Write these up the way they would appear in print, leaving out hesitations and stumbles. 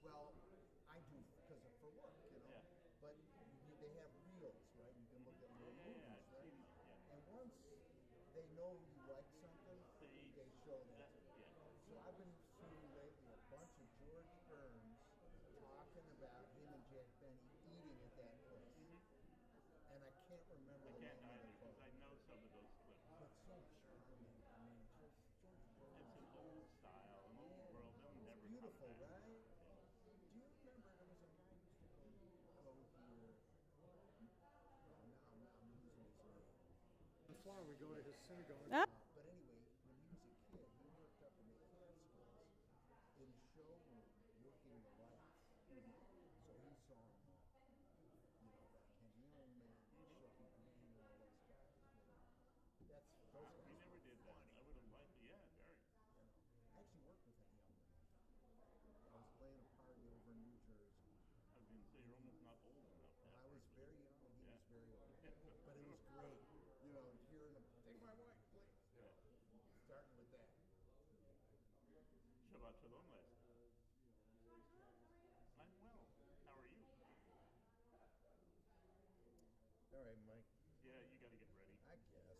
Well, I do because of for work, you know. Yeah. But they have reels, right? You can look at little Yeah, movies, I've right? seen those, yeah. And once they know you like something, they show that. Yeah. So I've been seeing lately a bunch of George Burns talking about him and Jack Benny eating at that place. And I can't remember I the can't name of either the because club. I know some of those clips. But so charming. I mean, just George Burns. It's an old style, an old world. They'll It's never beautiful, come back. right? Do you remember there was a guy who used to go here? Now I'm losing his name. In Florida, we go to his synagogue. But anyway, when he was a kid, he worked up in the Catskills in the showroom working the lights. So he saw them all. You know, that Ken Newman, Shucky Green, all those guys. That's those guys. He never did that. I would have liked it. Yeah, very. You know, I actually worked with him younger. I was playing a party over in New Jersey. I was going to say, you're almost not old enough. I was very young and he Yeah. was very old. But it was great, you know, hearing him, take my wife, please. You know, starting with that. Shabbat Shalom, Les. I'm well. How are you? All right, Mike. Yeah, you got to get ready. I guess.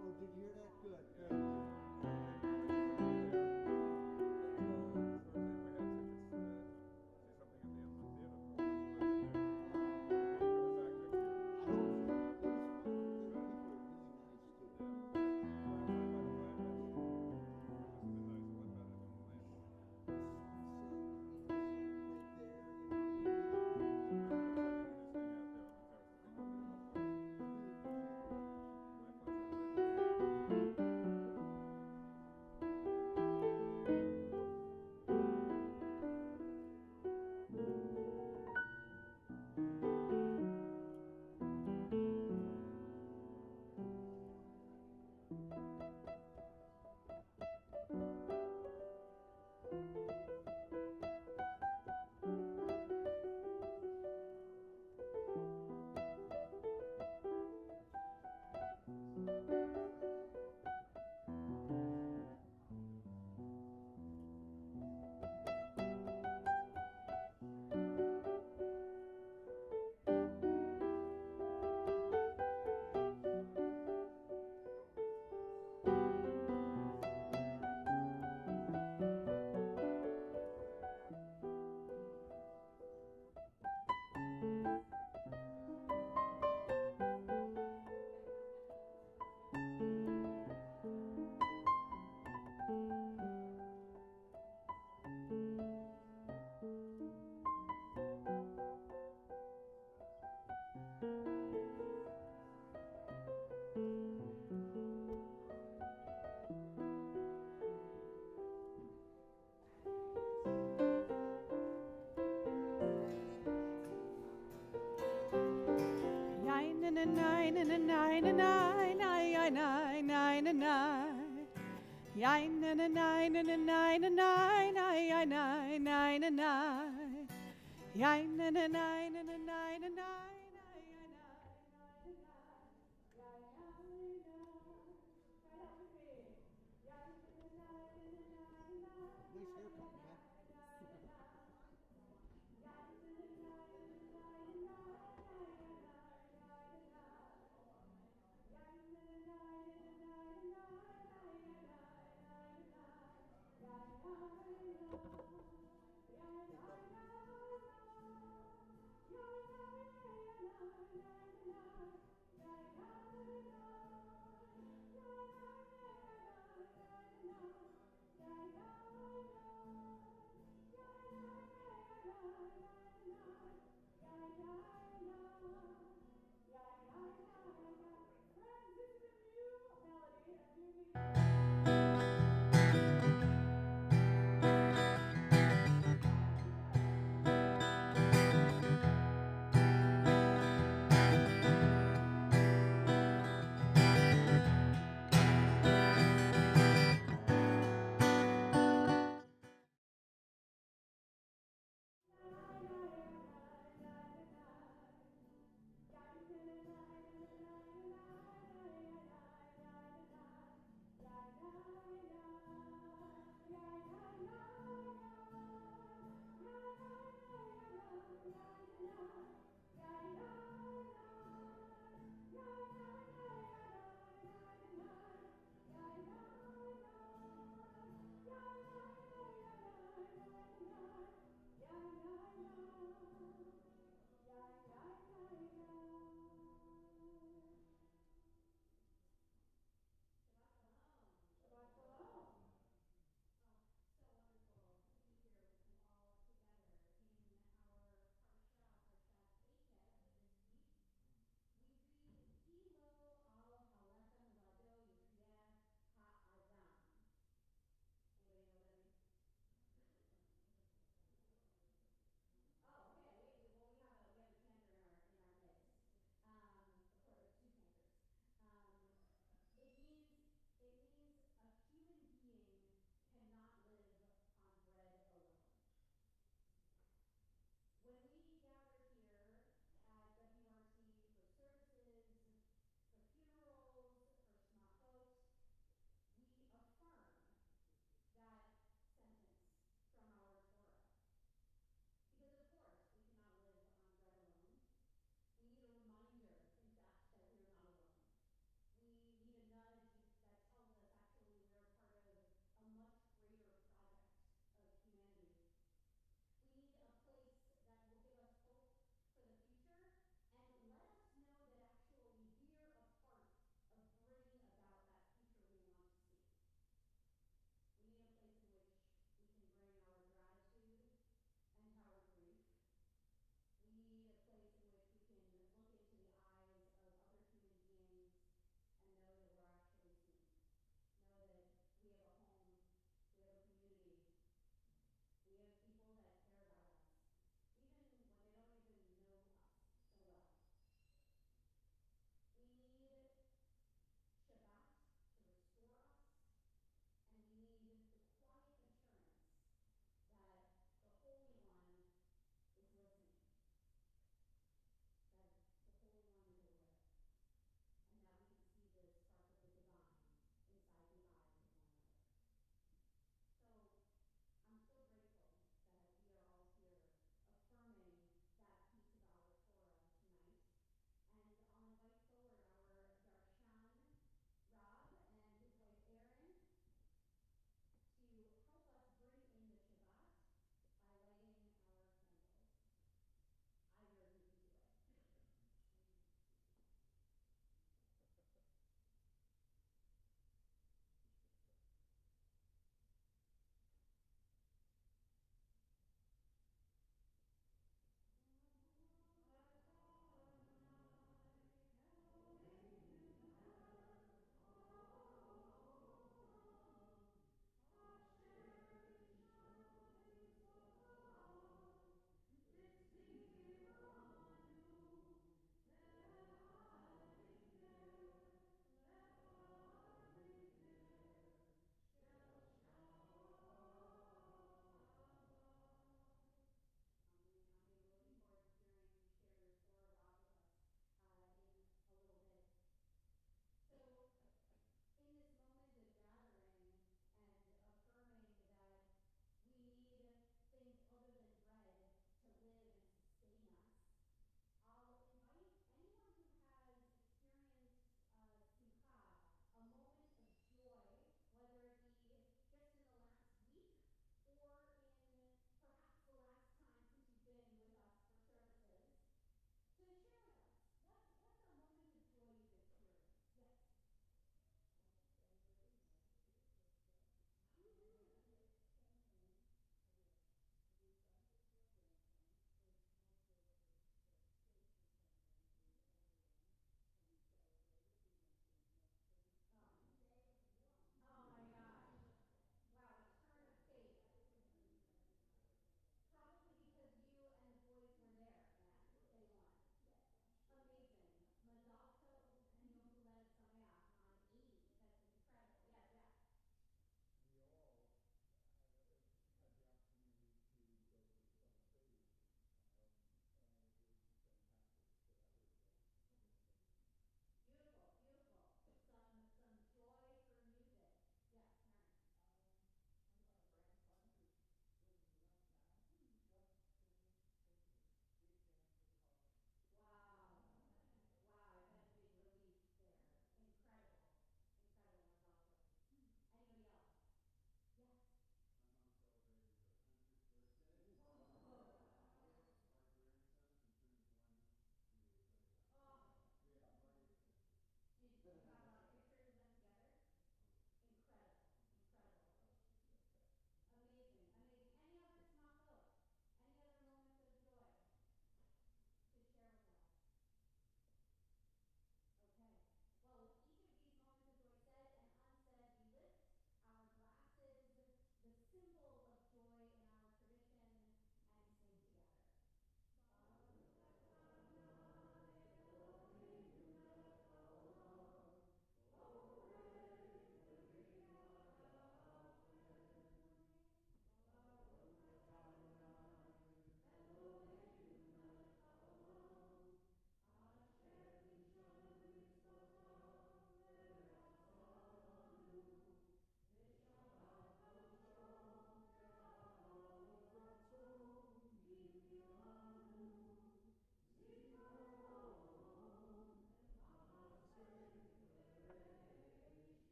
Oh, did you hear that? Good, good. Nice haircut, man.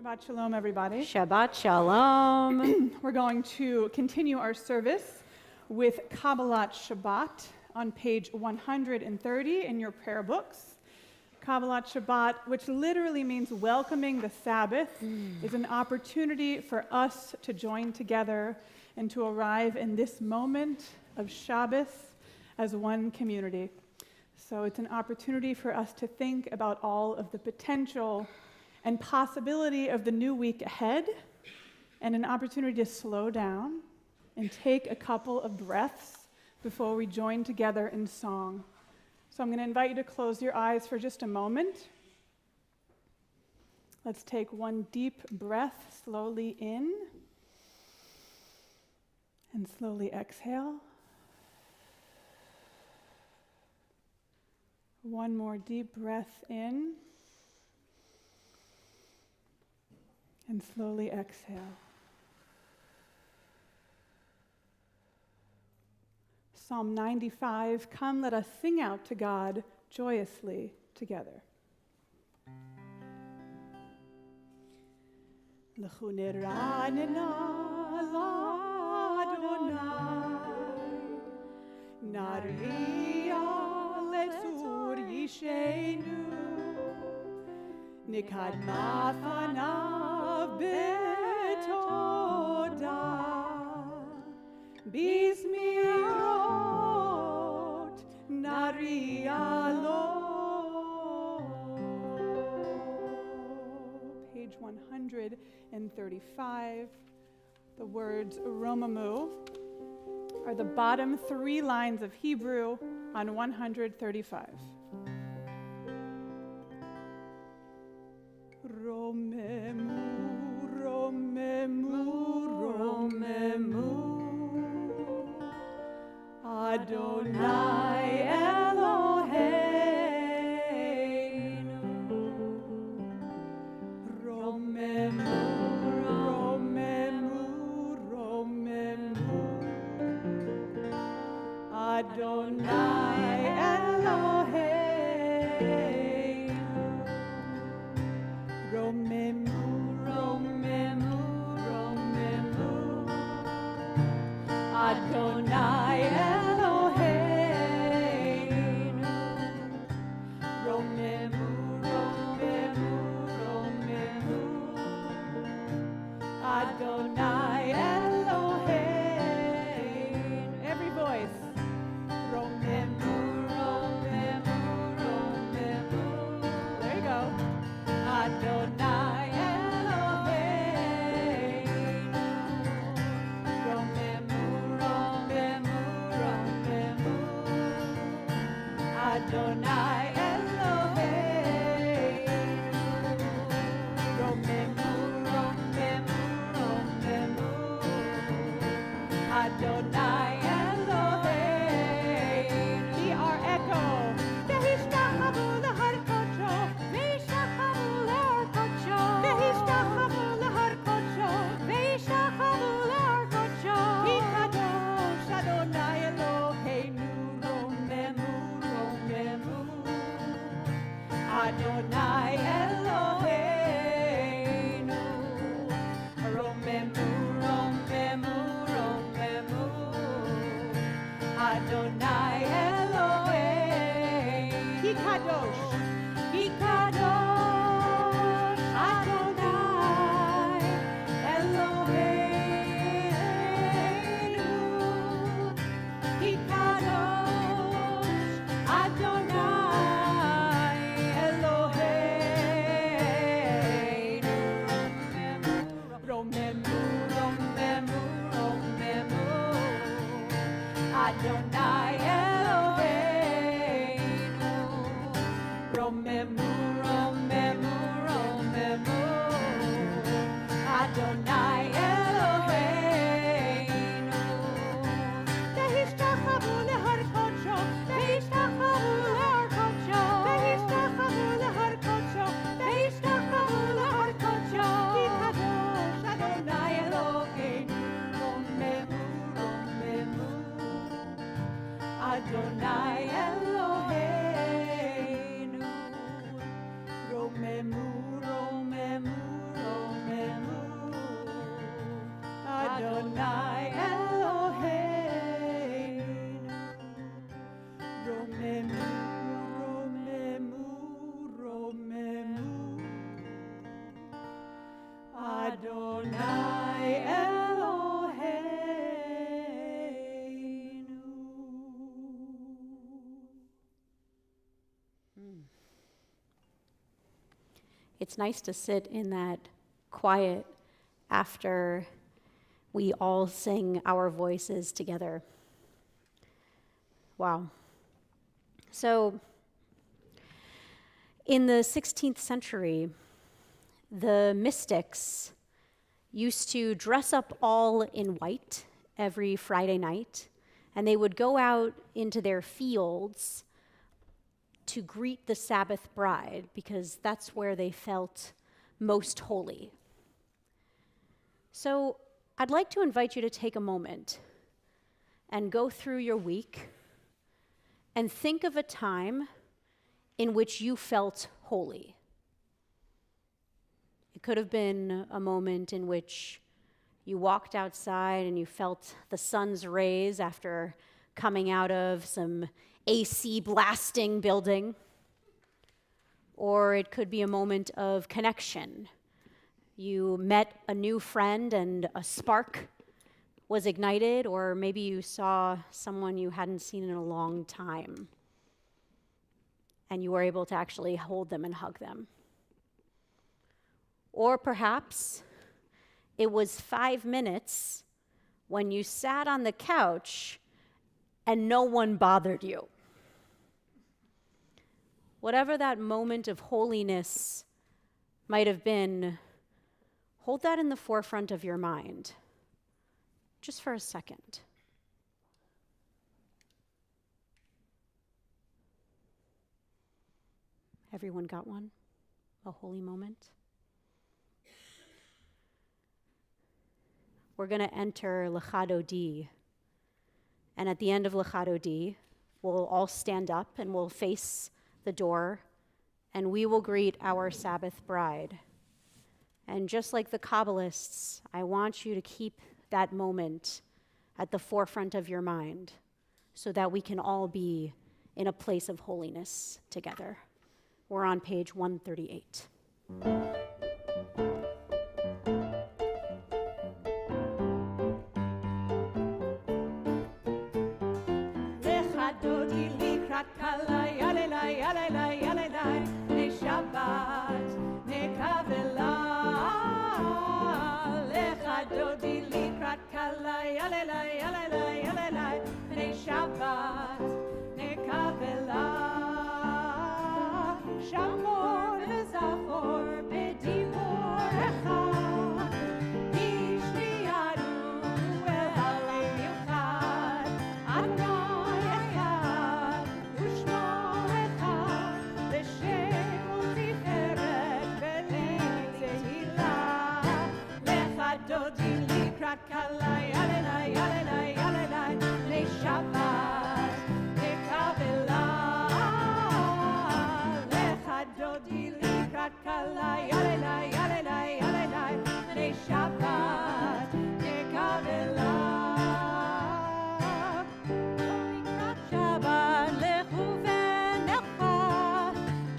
Shabbat Shalom, everybody. Shabbat Shalom. We're going to continue our service with Kabbalat Shabbat on page 130 in your prayer books. Kabbalat Shabbat, which literally means welcoming the Sabbath, is an opportunity for us to join together and to arrive in this moment of Shabbos as one community. So it's an opportunity for us to think about all of the potential and possibility of the new week ahead, and an opportunity to slow down and take a couple of breaths before we join together in song. So I'm going to invite you to close your eyes for just a moment. Let's take one deep breath slowly in and slowly exhale. One more deep breath in and slowly exhale. Psalm 95, come let us sing out to God joyously together. L'chu niranena l'Adonai, naria letzur yishenu, nikadma fanav betoda, bizmirot naria lo. Page 135, the words romamu are the bottom three lines of Hebrew on 135. Romemu, romemu, romemu, Adonai Eloheinu. Romemu, romemu, romemu, Adonai Eloheinu. Romemu, romemu, romemu, Adonai Eloheinu. Romemu, romemu, romemu, Adonai Eloheinu. Every voice. Romemu, romemu, romemu. There you go. Adonai Eloheinu. Romemu, romemu, romemu, Adonai Eloheinu. Adonai Eloheinu, romemu, romemu, romemu, Adonai Eloheinu, Ki kadosh. Ki kadosh, Adonai Eloheinu, Ki kadosh, Adonai Eloheinu, romemu, romemu, romemu, Adonai Eloheinu, romemu, romemu, romemu, Adonai Eloheinu. והשתחוו להר קודשו, והשתחוו להר קודשו, והשתחוו להר קודשו, והשתחוו להר קודשו. כי קדוש אדוני אלוהינו, רוממו, רוממו, אדוני אלוהינו, רוממו, רוממו, רוממו, אדוני אלוהינו, רוממו, רוממו, רוממו, אדוני אלוהינו. It's nice to sit in that quiet after we all sing our voices together. Wow. So, in the 16th century, the mystics used to dress up all in white every Friday night, and they would go out into their fields to greet the Sabbath bride, because that's where they felt most holy. So I'd like to invite you to take a moment and go through your week and think of a time in which you felt holy. It could have been a moment in which you walked outside and you felt the sun's rays after coming out of some AC blasting building. Or it could be a moment of connection. You met a new friend and a spark was ignited, or maybe you saw someone you hadn't seen in a long time and you were able to actually hold them and hug them. Or perhaps it was 5 minutes when you sat on the couch and no one bothered you. Whatever that moment of holiness might have been, hold that in the forefront of your mind, just for a second. Everyone got one? A holy moment? We're going to enter Lechado D. And at the end of Lechado D, we'll all stand up and we'll face the door, and we will greet our Sabbath bride. And just like the Kabbalists, I want you to keep that moment at the forefront of your mind so that we can all be in a place of holiness together. We're on page 138. Shabbat, nekavela, lecha dodi likrat kala, yalelai, yalelai, yalelai, pnei Shabbat, nekavela, shamor v'zachor b'dibor echad, yishmiyanu el halim yuchad, Adonai echad, u'shmo echad, l'shem Dodi likrat kala, yalelai, yalelai, yalelai, le Shabbat, nekavela, lecha dodi likrat kalai, alelai, alelai, alelai, b'nei Shabbat nekabela. Likrat Shabbat lechu v'necha,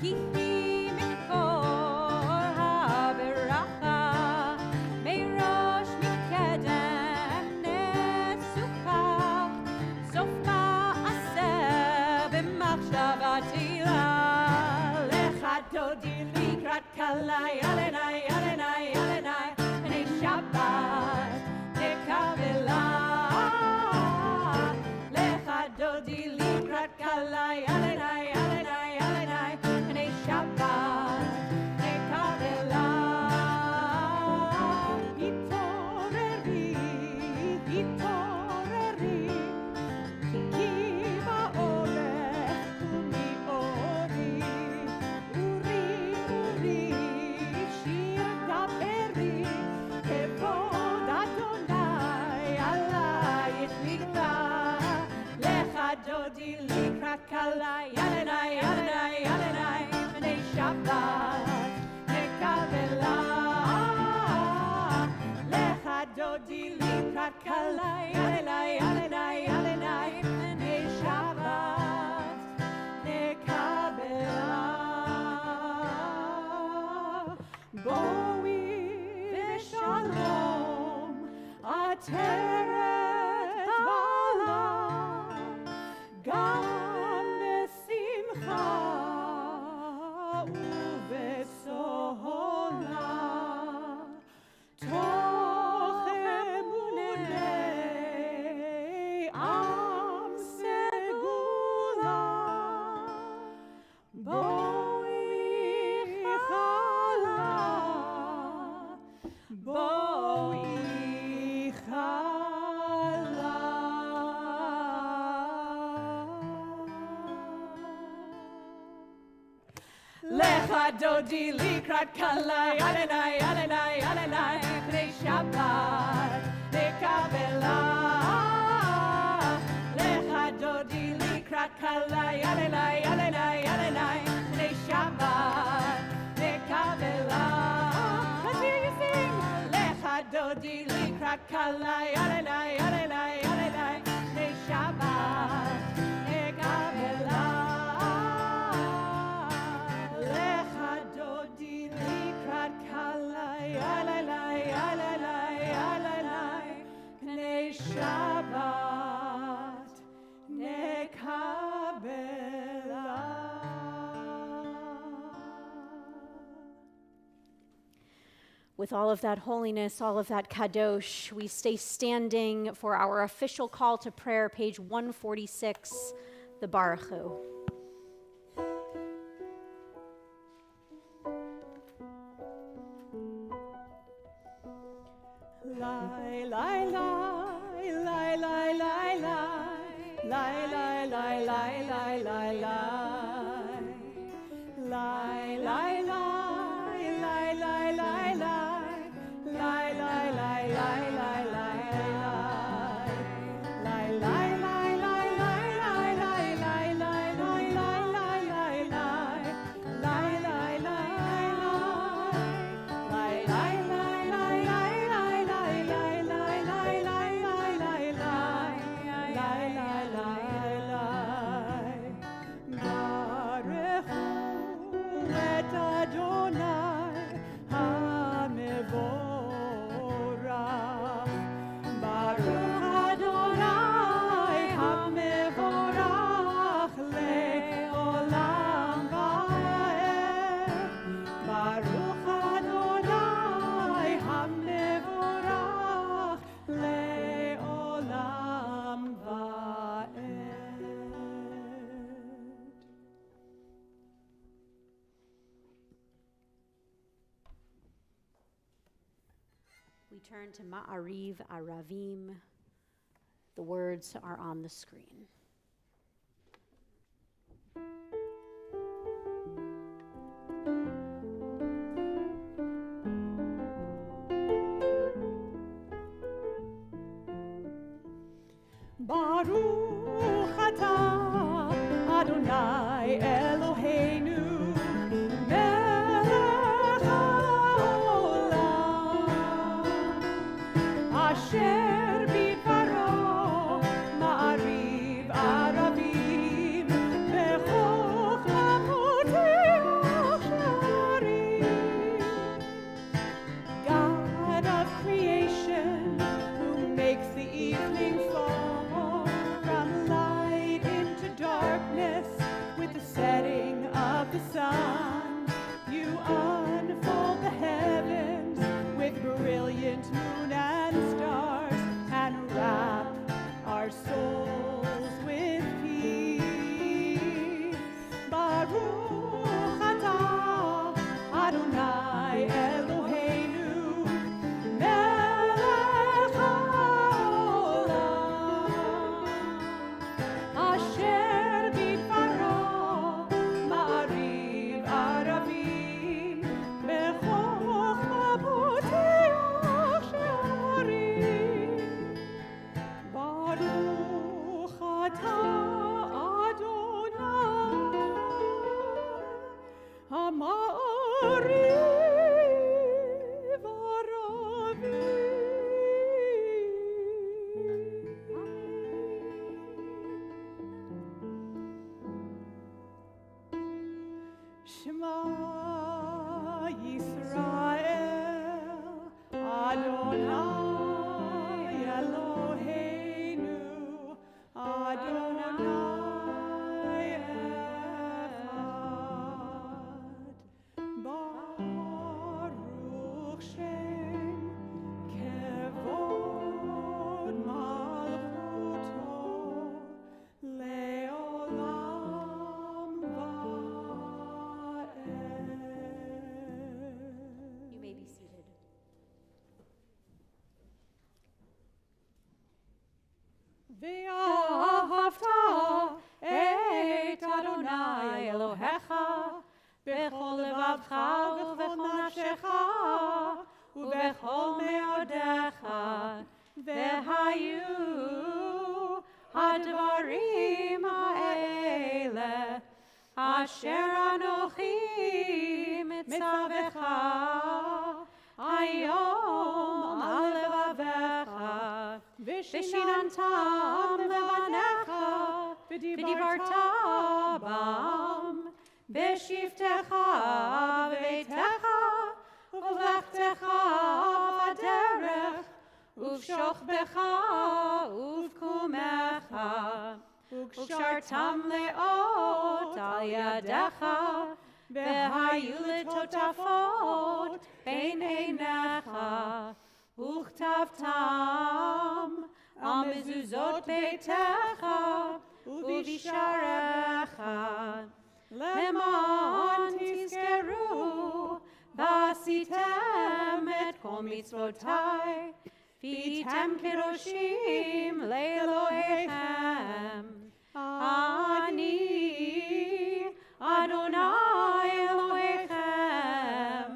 ki hi mikor ha'beracha, meirosh mikedem nesuka, sof ma'aseh b'machshavati la. Lecha dodi likrat kalai, alenai, alenai, alenai, b'nei Shabbat nekabela. Lecha dodi likrat kalai, alenai, alenai, alenai, b'nei Shabbat nekabela. Hitoreri, hitoreri, ki ba'orech umi'ori, uri, uri, shir da'beri, kevod Adonai alayich nigla. Lecha dodi likrat kalai, alenai, alenai, alenai, b'nei Shabbat nekabela. Lecha dodi likrat kalai, alenai, alenai, alenai, b'nei Shabbat nekabela. Boi v'shalom ateret ba'alam, gam besimcha ubesohola. Toch emunei am segula, boi chala, boi chala. Lecha dodi likrat kalai, alenai, alenai, alenai, b'nei Shabbat nekabela. Lecha dodi likrat kalai, alenai, alenai, alenai, b'nei Shabbat nekabela. Let's hear you sing. Lecha dodi likrat kalai, alenai, alenai, alenai, b'nei Shabbat nekabela. Lecha dodi likrat kalai, alalai, alalai, alalai, b'nei Shabbat nekabela. With all of that holiness, all of that kadosh, we stay standing for our official call to prayer, page 146, the Baruch Hu. Lai, lai, lai, lai, lai, lai, lai, lai, lai, lai, lai, lai, lai, lai. Lai, lai, lai, lai, lai, lai, lai, lai, lai, lai, lai, lai, lai. Lai, lai, lai, lai, lai, lai, lai, lai, lai, lai, lai, lai, lai, lai. Lai, lai, lai, lai, lai, lai, lai, lai, lai, lai, lai, lai, lai, lai, lai, lai, lai. Lai, lai, lai, lai. Baruchu et Adonai hamevorach. Baruch Adonai hamevorach le'olam va'ed. Baruch Adonai hamevorach le'olam va'ed. We turn to Ma'ariv Aravim. The words are on the screen. Baruch atah Adonai Eloheinu melech אשר בדברו מעריב ערבים בחוכמה פותח שערים. God of creation, who makes the evening fall from light into darkness with the setting of the sun, you unfold the heavens with brilliant moon and stars and wrap our souls with peace. Baruch atah Adonai Eloheinu melech haolam asher bidbaro ma'ariv aravim bechokma poteach she'arim. Baruch atah Adonai Ha'ma'ariv aravim. Shema Yisrael, Adonai Eloheinu, Adonai Echad. Baruch Shem Kevod Malchuto Leolam Va'ed. You may be seated. ואהבת את אדוני אלוהיך בכל לבבך ובכל נפשך ובכל מאודיך, והיו הדברים האלה אשר אנוכי מצווך היום על לבביך ושיננתם לבניך ודיברת בם בשבתך בביתך ובלכתך בדרך ובשוכבך ובקומך וקשרתם לאות על ידיך והיו לטוטפות בין עיניך וכתבתם על מזוזות ביתך ובשעריך למען תזכרו ועשיתם את כל מצוותיי והייתם קדושים לאלוהיכם. אני אדוני אלוהיכם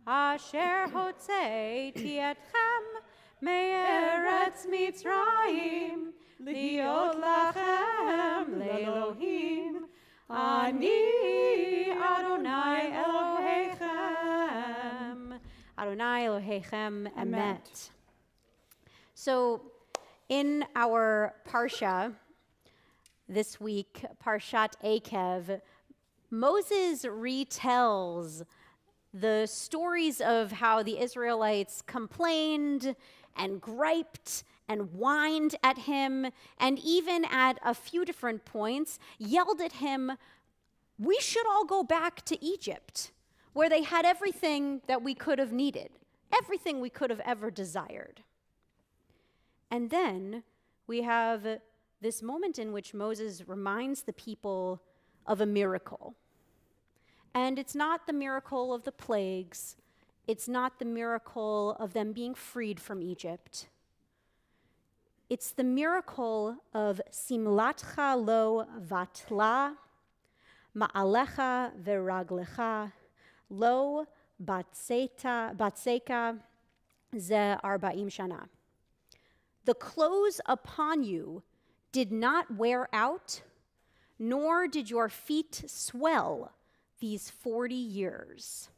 אשר הוצאתי אתכם מארץ מצרים להיות לכם לאלוהים. אני אדוני אלוהיכם. Adonai Elohechem Emet. So, in our Parsha this week, Parshat Akev, Moses retells the stories of how the Israelites complained and griped and whined at him, and even at a few different points yelled at him, we should all go back to Egypt, where they had everything that we could have needed, everything we could have ever desired. And then we have this moment in which Moses reminds the people of a miracle. And it's not the miracle of the plagues. It's not the miracle of them being freed from Egypt. It's the miracle of Simlatcha lo vatla, ma'alecha veraglecha, lo batseka ze arba'im shana. The clothes upon you did not wear out, nor did your feet swell these 40 years.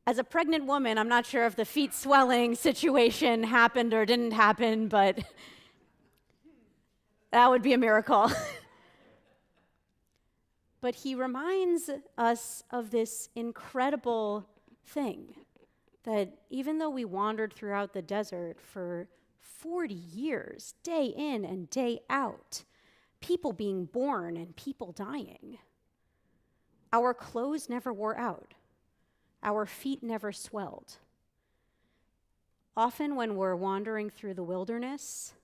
As a pregnant woman, I'm not sure if the feet swelling situation happened or didn't happen, but that would be a miracle. But he reminds us of this incredible thing, that even though we wandered throughout the desert for 40 years, day in and day out, people being born and people dying, our clothes never wore out. Our feet never swelled. Often when we're wandering through the wilderness,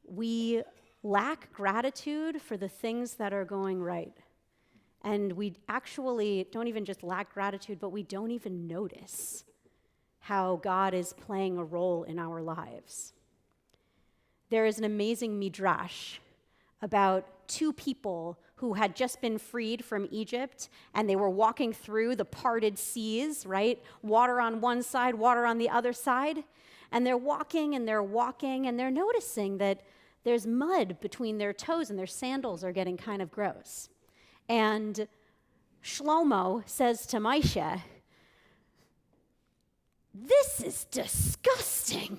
we lack gratitude for the things that are going right. And we actually don't even just lack gratitude, but we don't even notice how God is playing a role in our lives. There is an amazing midrash about two people who had just been freed from Egypt, and they were walking through the parted seas, right? Water on one side, water on the other side. And they're walking, and they're noticing that there's mud between their toes, and their sandals are getting kind of gross. And Shlomo says to Moshe, "This is disgusting.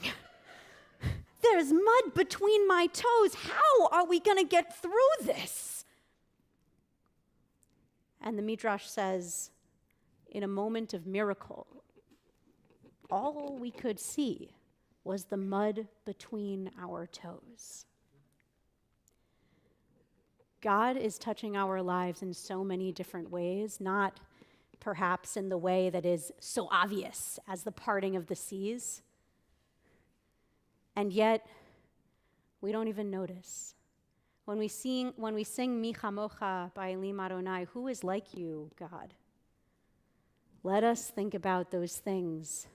There's mud between my toes. How are we going to get through this?" And the Midrash says, in a moment of miracle, all we could see was the mud between our toes. God is touching our lives in so many different ways, not perhaps in the way that is so obvious as the parting of the seas. And yet, we don't even notice. When we sing Mi Chamocha Ba'elim Adonai, who is like you, God? Let us think about those things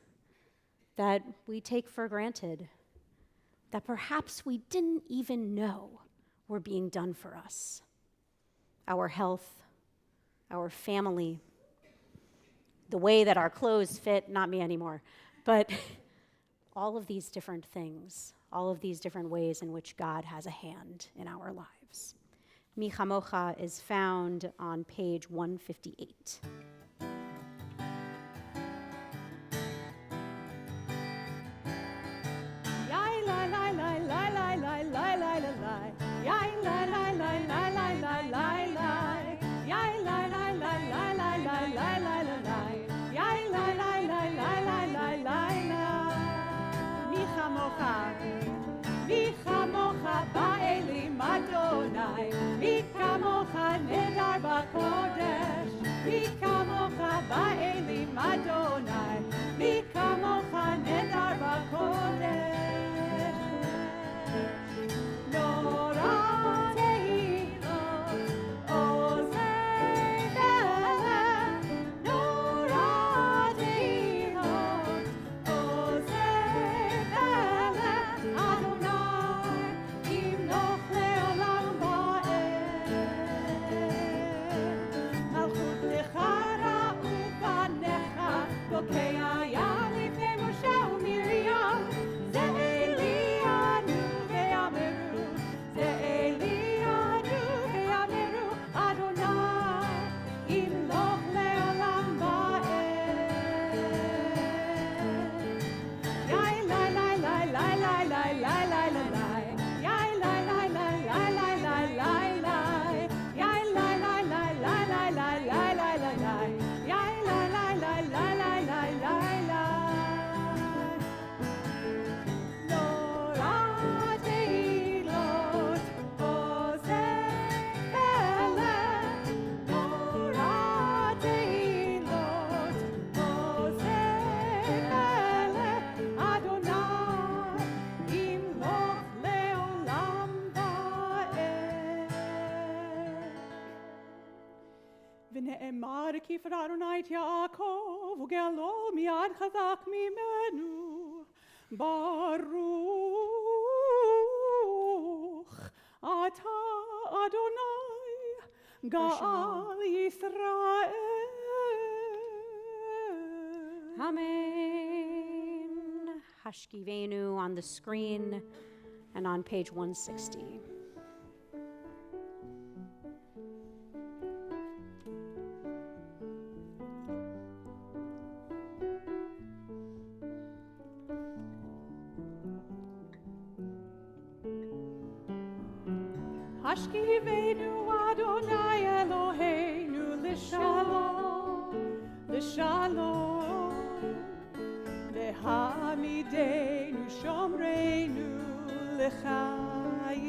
that we take for granted, that perhaps we didn't even know were being done for us. Our health, our family, the way that our clothes fit, not me anymore, but all of these different things, all of these different ways in which God has a hand in our lives. Mi Chamocha is found on page 158. מי כמוך באלים אדוני, מי כמוך נהדר בקודש, מי כמוך באלים אדוני, מי כמוך נהדר בקודש. נורא תהילות עוזר בלב, נורא תהילות עוזר בלב, אדוני ימלוך לעולם ועד. מלכותך ראו בניך, בוקע ים לפני משה ומרים, זה אלינו ויאמרו, זה אלינו ויאמרו, אדוני ימלוך לעולם ועד. יאי לי לי לי לי לי לי לי לי לי, יאי לי לי לי לי לי לי לי, יאי לי לי לי לי לי לי לי לי לי, יאי לי לי לי לי לי לי לי. נורא תהילות עוזר בלב, נורא תהילות עוזר בלב, אדוני ימלוך לעולם ועד. ונאמר כי יפרע אדוני את יעקב וגאלו מיד חזק ממנו. ברוך אתה אדוני גאל ישראל. Amen. Hashkivenu on the screen and on page 160. Ashkivenu Adonai Eloheinu l'shalom, l'shalom. Lehamidenu shomreinu l'chaim.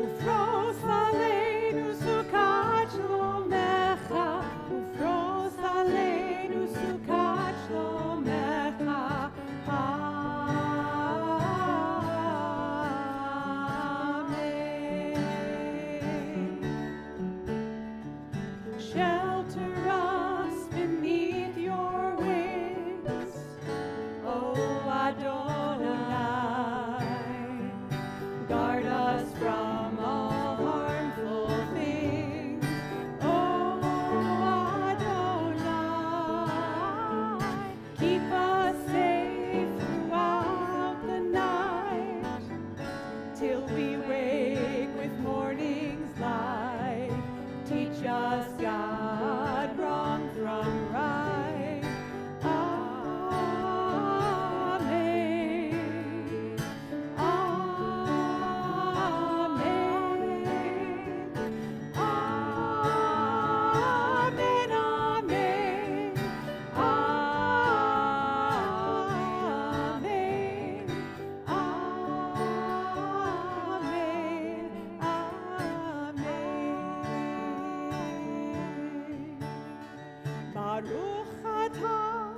Ufros aleinu sukat shlomecha, ufros aleinu sukat shlomecha. Shelter us beneath your wings, O Adonai. Guard us from all harmful things, O Adonai. Keep us safe throughout the night, till we wake with morning's light. Teach us, God, wrong from right. Amen. Amen. Amen. Amen. Baruch atah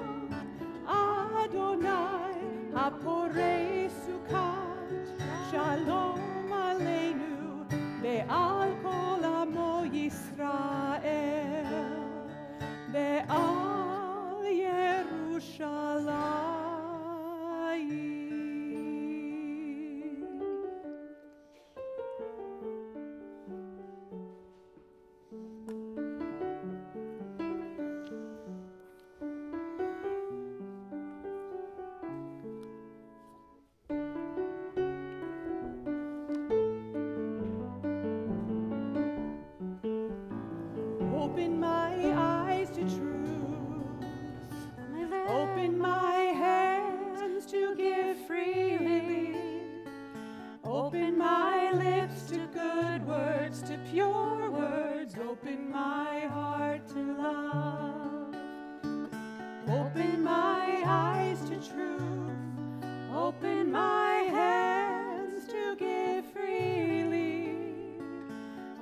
Adonai haporei sukat, shalom aleinu ve'al kol amo Yisrael ve'al Yerushalayim. Open my eyes to truth. Open my hands to give freely. Open my lips to good words, to pure words. Open my heart to love. Open my eyes to truth. Open my hands to give freely.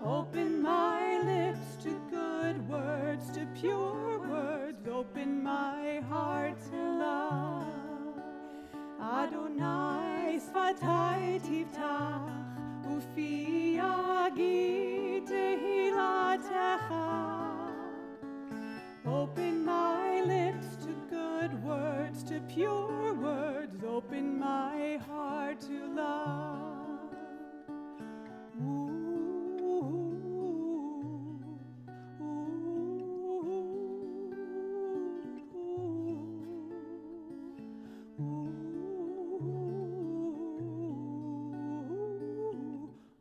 Open my lips to good words, to pure words. Open my heart to love. Adonai sfatai tiftach, ufi yagid tehilatecha. Open my lips to good words, to pure words. Open my heart to love. Ooh.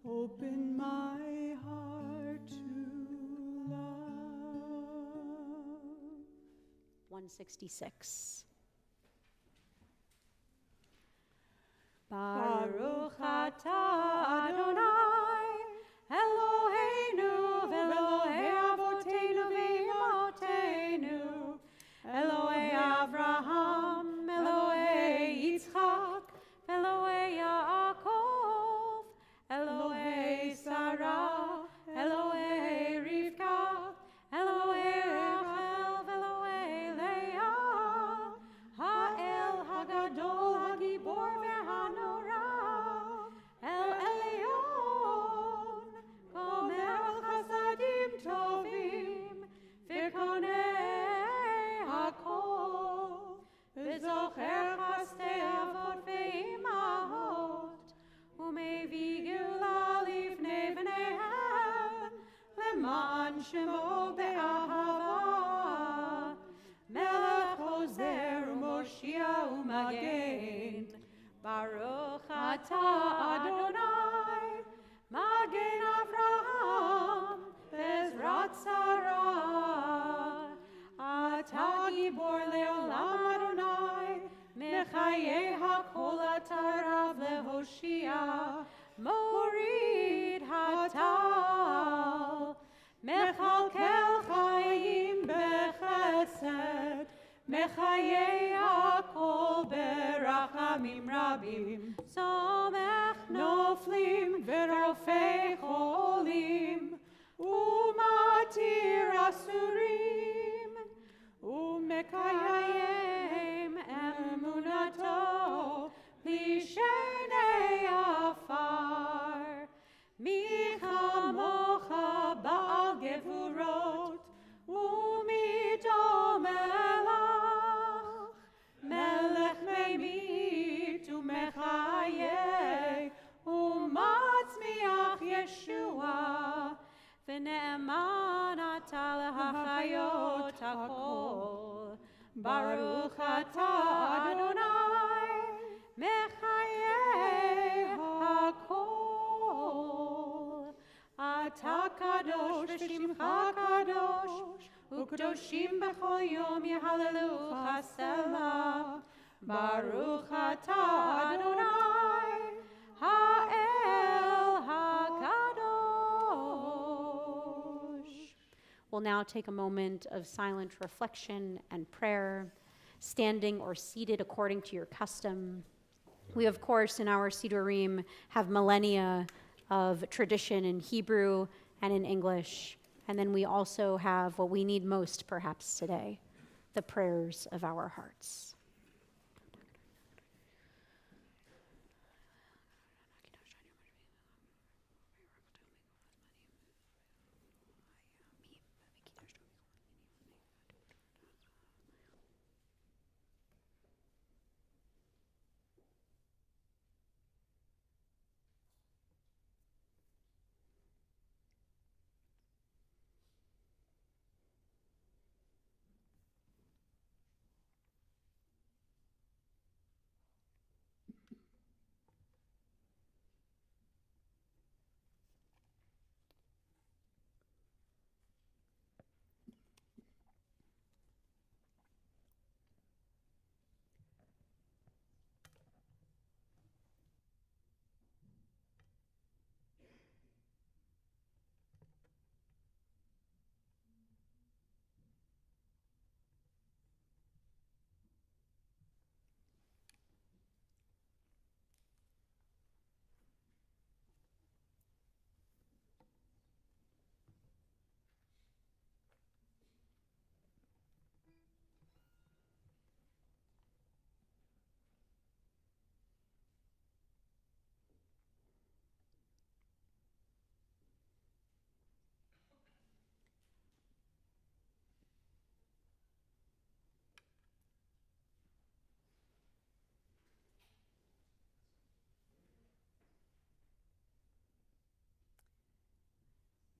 Open my heart to love. 166. Baruch atah Adonai Eloheinu ve'Elohei avoteinu ve'imotenu, Elohei Avraham, Elohei Yitzchak, Elohei Yaakov, Elohei Sarah, Elohei Rivka, Elohei Rachel, Elohei Leah, Ha'el Hagadol Hagibor ve'Hanora, El Elyon, Gomer Chasadim Tovim, V'konei Hakol, V'zocher Chastei Avot ve'imahot, U'mevii Geula lifnei bneihem, Leman Shemo be'ahava, Melech Ozer U'Moshia U'Magen. Baruch atah Adonai, Magen Avraham, Bezrat Sarah. Atah Gibor Leolam Adonai, מחיי הכל אתה רב להושיע, מוריד הטל, מכלכל חיים בחסד, מחיי הכל ברחמים רבים, סומך נופלים ורופא חולים, ומתיר אסורים, ומקיים אמונתו לשני עפר. מי כמוך בעל גבורות, ומי דומה לך, מלך ממית ומחיה, ומצמיח ישועה, ונאמן אתה להחיות הכל. ברוך אתה אדוני מחיי הכל. אתה קדוש ושמך קדוש, וקדושים בכל יום יהללוך סלה. ברוך אתה אדוני האל הקדוש. We'll now take a moment of silent reflection and prayer, standing or seated according to your custom. We, of course, in our Sidurim have millennia of tradition in Hebrew and in English, and then we also have what we need most perhaps today, the prayers of our hearts.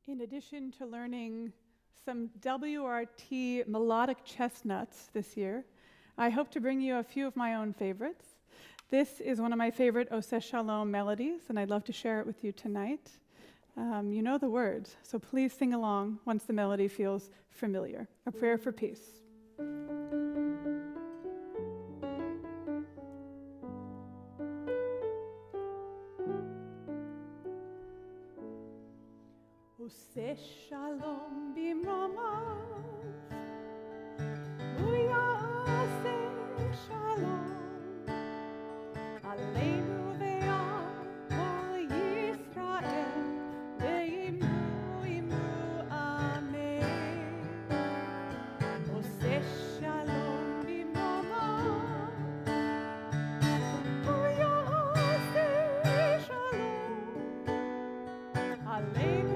In addition to learning some WRT melodic chestnuts this year, I hope to bring you a few of my own favorites. This is one of my favorite Oseh Shalom melodies, and I'd love to share it with you tonight. You know the words, so please sing along once the melody feels familiar. A prayer for peace. Oseh Shalom bimromav, uyaseh Shalom aleinu ve'al kol Yisrael ve'imnu amen. Oseh Shalom bimromav, uyaseh Shalom aleinu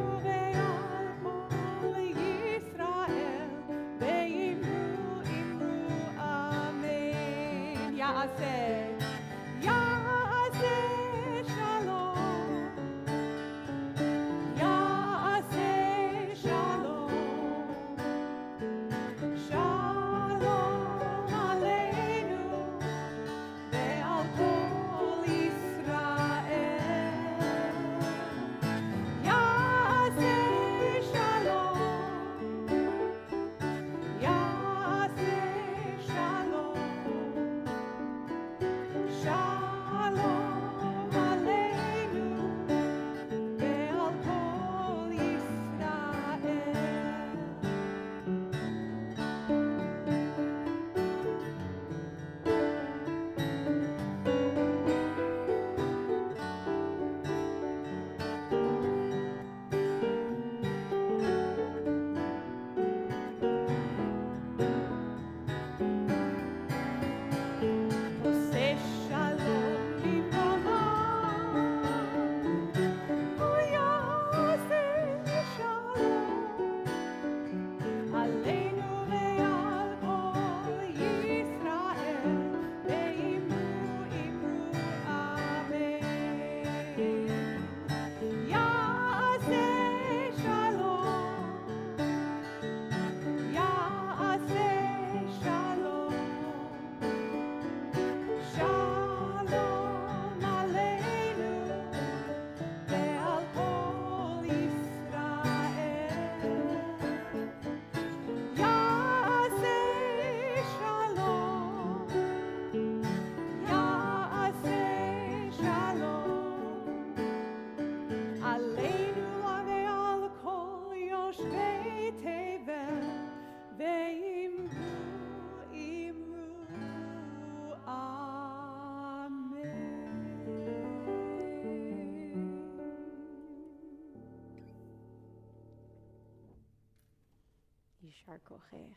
Yishar kochech.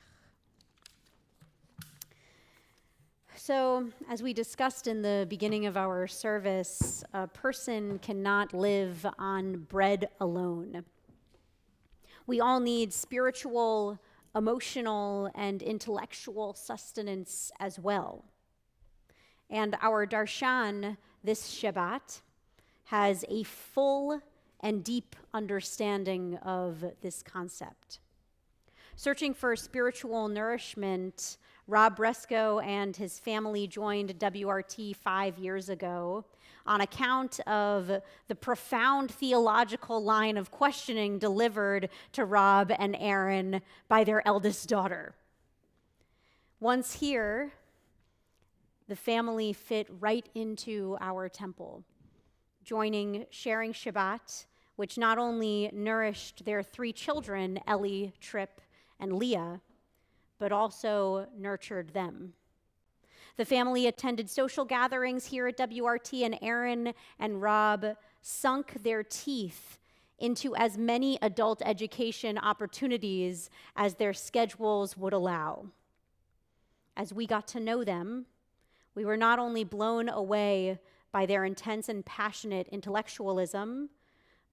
So, as we discussed in the beginning of our service, a person cannot live on bread alone. We all need spiritual, emotional, and intellectual sustenance as well. And our darshan this Shabbat has a full and deep understanding of this concept. Searching for spiritual nourishment, Rob Bresco and his family joined WRT 5 years ago on account of the profound theological line of questioning delivered to Rob and Aaron by their eldest daughter. Once here, the family fit right into our temple, sharing Shabbat, which not only nourished their 3 children, Ellie, Tripp, and Leah, but also nurtured them. The family attended social gatherings here at WRT, and Aaron and Rob sunk their teeth into as many adult education opportunities as their schedules would allow. As we got to know them, we were not only blown away by their intense and passionate intellectualism,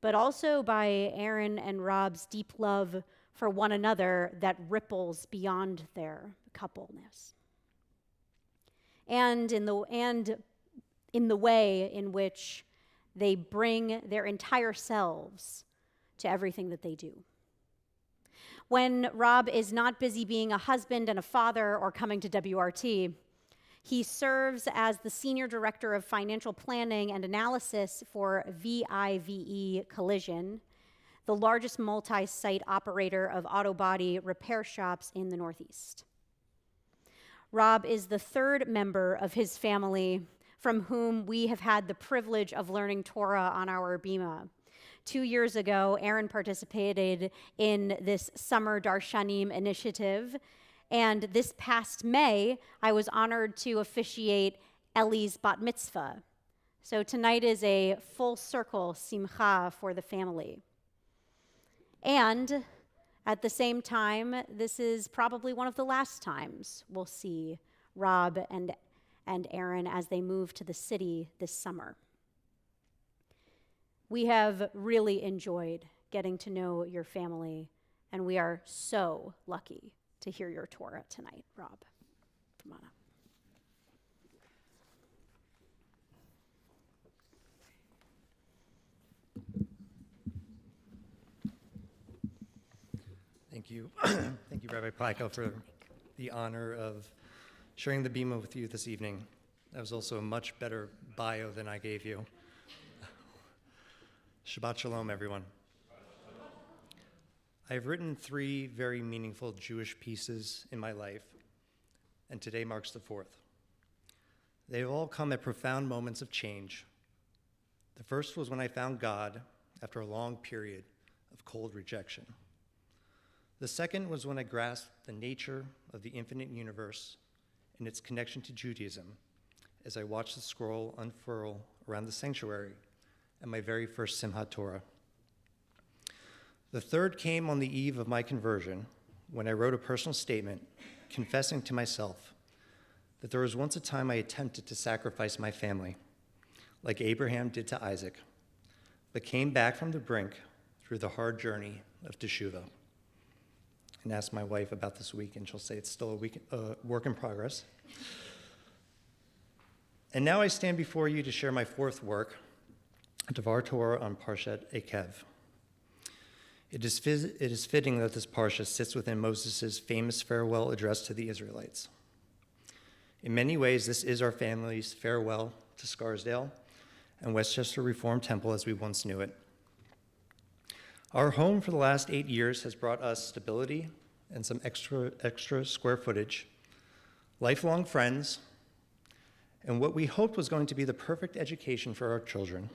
but also by Aaron and Rob's deep love for one another that ripples beyond their coupleness. And in the way in which they bring their entire selves to everything that they do. When Rob is not busy being a husband and a father or coming to WRT, he serves as the Senior Director of Financial Planning and Analysis for VIVE Collision, the largest multi-site operator of auto body repair shops in the Northeast. Rob is the 3rd member of his family from whom we have had the privilege of learning Torah on our Bima. 2 years ago, Aaron participated in this Summer Darshanim initiative, and this past May, I was honored to officiate Ellie's bat mitzvah. So tonight is a full circle simcha for the family. And at the same time, this is probably one of the last times we'll see Rob and Aaron as they move to the city this summer. We have really enjoyed getting to know your family, and we are so lucky to hear your Torah tonight. Rob, come on up. Thank you. Thank you, Rabbi Placo, for the honor of sharing the Bima with you this evening. That was also a much better bio than I gave you. Shabbat Shalom, everyone. I have written 3 very meaningful Jewish pieces in my life, and today marks the 4th. They have all come at profound moments of change. The first was when I found God after a long period of cold rejection. The second was when I grasped the nature of the infinite universe and its connection to Judaism as I watched the scroll unfurl around the sanctuary at my very first Simchat Torah. The third came on the eve of my conversion when I wrote a personal statement confessing to myself that there was once a time I attempted to sacrifice my family, like Abraham did to Isaac, but came back from the brink through the hard journey of teshuvah. And asked my wife about this week, and she'll say it's still a work in progress. And now I stand before you to share my 4th work, Devar Torah on Parshat Ekev. It is fitting that this parsha sits within Moses' famous farewell address to the Israelites. In many ways, this is our family's farewell to Scarsdale and Westchester Reformed Temple as we once knew it. Our home for the last 8 years has brought us stability and some extra square footage, lifelong friends, and what we hoped was going to be the perfect education for our children,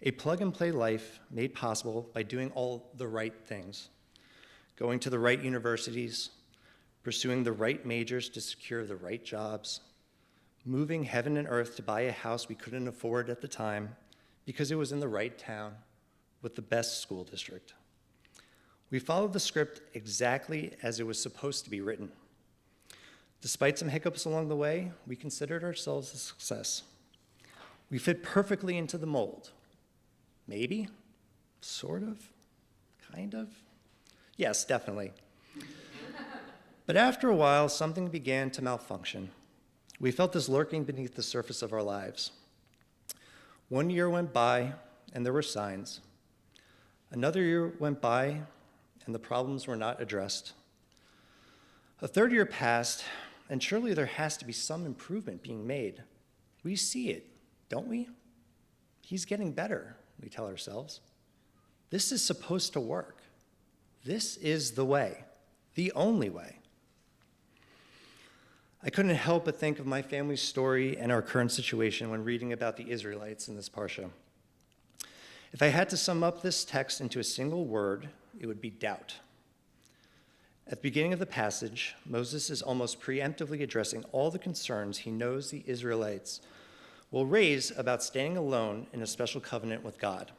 a plug-and-play life made possible by doing all the right things, going to the right universities, pursuing the right majors to secure the right jobs, moving heaven and earth to buy a house we couldn't afford at the time because it was in the right town with the best school district. We followed the script exactly as it was supposed to be written. Despite some hiccups along the way, we considered ourselves a success. We fit perfectly into the mold. Maybe, sort of, kind of. Yes, definitely. But after a while, something began to malfunction. We felt this lurking beneath the surface of our lives. 1 year went by, and there were signs. Another year went by, and the problems were not addressed. A third year passed, and surely there has to be some improvement being made. We see it, don't we? He's getting better, we tell ourselves. This is supposed to work. This is the way, the only way. I couldn't help but think of my family's story and our current situation when reading about the Israelites in this parsha. If I had to sum up this text into a single word, it would be doubt. At the beginning of the passage, Moses is almost preemptively addressing all the concerns he knows the Israelites will raise about standing alone in a special covenant with God.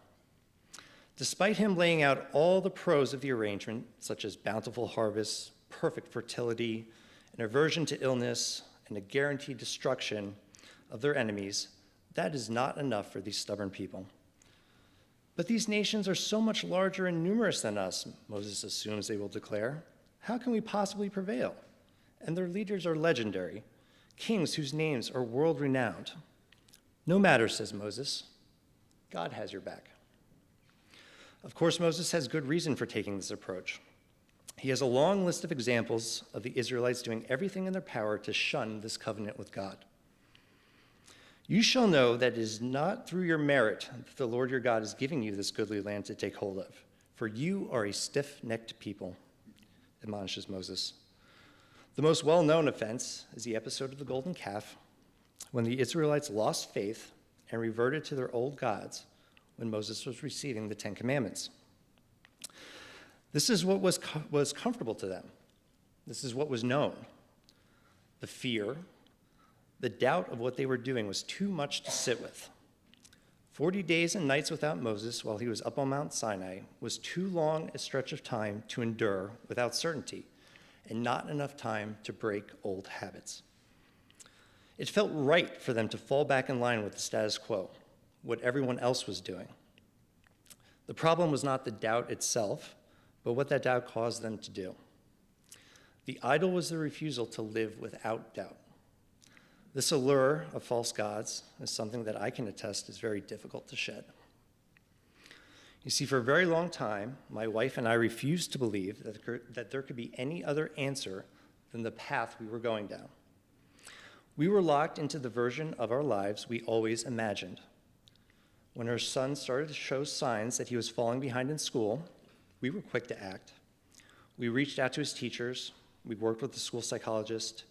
Despite him laying out all the pros of the arrangement, such as bountiful harvests, perfect fertility, an aversion to illness, and a guaranteed destruction of their enemies, that is not enough for these stubborn people. But these nations are so much larger and numerous than us, Moses assumes they will declare. How can we possibly prevail? And their leaders are legendary, kings whose names are world-renowned. No matter, says Moses, God has your back. Of course, Moses has good reason for taking this approach. He has a long list of examples of the Israelites doing everything in their power to shun this covenant with God. You shall know that it is not through your merit that the Lord your God is giving you this goodly land to take hold of, for you are a stiff-necked people, admonishes Moses. The most well-known offense is the episode of the golden calf, when the Israelites lost faith and reverted to their old gods when Moses was receiving the Ten Commandments. This is what was comfortable to them. This is what was known. The fear, the doubt of what they were doing was too much to sit with. 40 days and nights without Moses while he was up on Mount Sinai was too long a stretch of time to endure without certainty, and not enough time to break old habits. It felt right for them to fall back in line with the status quo, what everyone else was doing. The problem was not the doubt itself, but what that doubt caused them to do. The idol was the refusal to live without doubt. This allure of false gods is something that I can attest is very difficult to shed. You see, for a very long time, my wife and I refused to believe that there could be any other answer than the path we were going down. We were locked into the version of our lives we always imagined. When our son started to show signs that he was falling behind in school, we were quick to act. We reached out to his teachers. We worked with the school psychologist.